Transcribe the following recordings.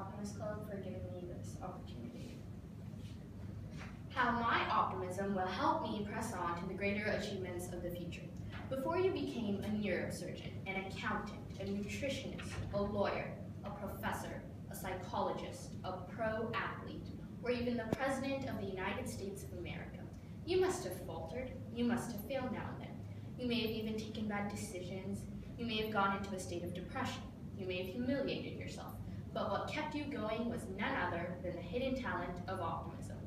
Optimist Club for giving me this opportunity. How my optimism will help me press on to the greater achievements of the future. Before you became a neurosurgeon, an accountant, a nutritionist, a lawyer, a professor, a psychologist, a pro athlete, or even the President of the United States of America, you must have faltered, you must have failed now and then. You may have even taken bad decisions, you may have gone into a state of depression, you may have humiliated yourself, but what kept you going was none other than the hidden talent of optimism.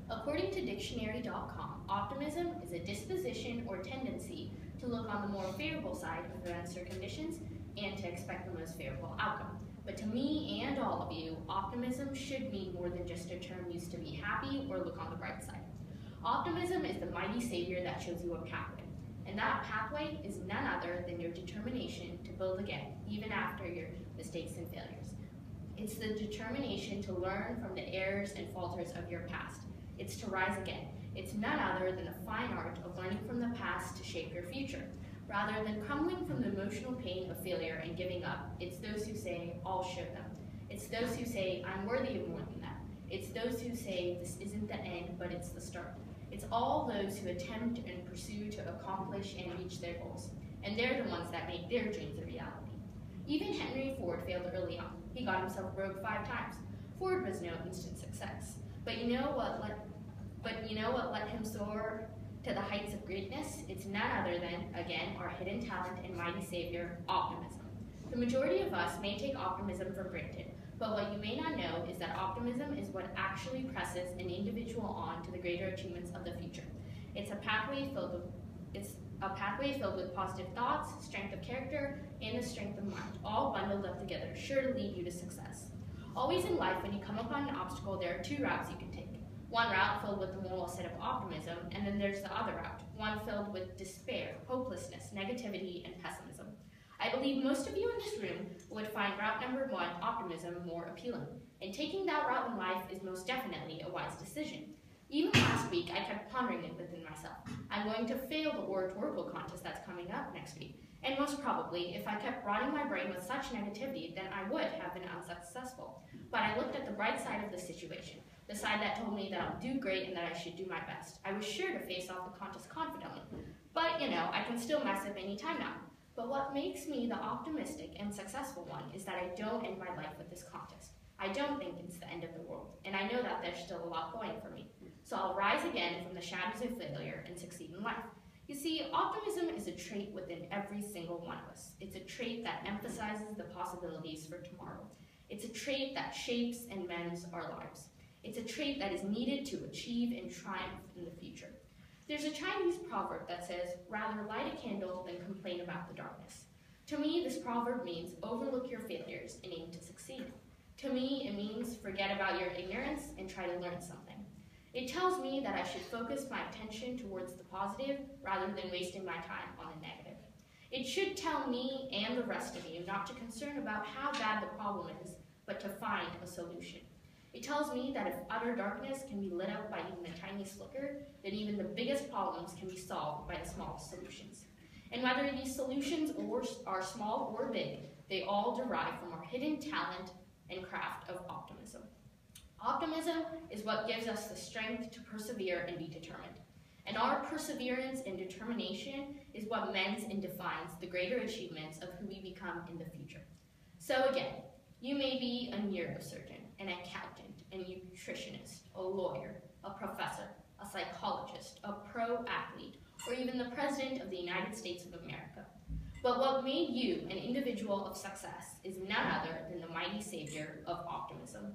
According to dictionary.com, optimism is a disposition or tendency to look on the more favorable side of events or conditions and to expect the most favorable outcome. But to me and all of you, optimism should mean more than just a term used to be happy or look on the bright side. Optimism is the mighty savior that shows you a pathway, and that pathway is none other than your determination to build again, even after your mistakes and failures. It's the determination to learn from the errors and falters of your past. It's to rise again. It's none other than the fine art of learning from the past to shape your future. Rather than crumbling from the emotional pain of failure and giving up, it's those who say, I'll show them. It's those who say, I'm worthy of more than that. It's those who say, this isn't the end, but it's the start. It's all those who attempt and pursue to accomplish and reach their goals. And they're the ones that make their dreams a reality. Even Henry Ford failed early on. He got himself broke 5 times. Ford was no instant success. But you know what let him soar to the heights of greatness? It's none other than, again, our hidden talent and mighty savior, optimism. The majority of us may take optimism for granted, but what you may not know is that optimism is what actually presses an individual on to the greater achievements of the future. It's a pathway filled with positive thoughts, strength of character, and the strength of mind, all bundled up together, sure to lead you to success. Always in life, when you come upon an obstacle, there are 2 routes you can take. One route filled with the moral set of optimism, and then there's the other route, one filled with despair, hopelessness, negativity, and pessimism. I believe most of you in this room would find route number 1, optimism, more appealing, and taking that route in life is most definitely a wise decision. Even last week, I kept pondering it within myself. I'm going to fail the oratorical contest that's coming up next week, and most probably, if I kept rotting my brain with such negativity, then I would have been unsuccessful. But I looked at the bright side of the situation, the side that told me that I'll do great and that I should do my best. I was sure to face off the contest confidently, but I can still mess up any time now. But what makes me the optimistic and successful one is that I don't end my life with this contest. I don't think it's the end of the world, and I know that there's still a lot going for me. So I'll rise again from the shadows of failure and succeed in life. You see, optimism is a trait within every single one of us. It's a trait that emphasizes the possibilities for tomorrow. It's a trait that shapes and mends our lives. It's a trait that is needed to achieve and triumph in the future. There's a Chinese proverb that says, rather light a candle than complain about the darkness. To me, this proverb means overlook your failures and aim to succeed. To me, it means forget about your ignorance and try to learn something. It tells me that I should focus my attention towards the positive rather than wasting my time on the negative. It should tell me and the rest of you not to concern about how bad the problem is, but to find a solution. It tells me that if utter darkness can be lit up by even the tiniest flicker, then even the biggest problems can be solved by the smallest solutions. And whether these solutions are small or big, they all derive from our hidden talent and craft of optimism. Optimism is what gives us the strength to persevere and be determined. And our perseverance and determination is what mends and defines the greater achievements of who we become in the future. So again, you may be a neurosurgeon, an accountant, a nutritionist, a lawyer, a professor, a psychologist, a pro athlete, or even the President of the United States of America. But what made you an individual of success is none other than the mighty savior of optimism.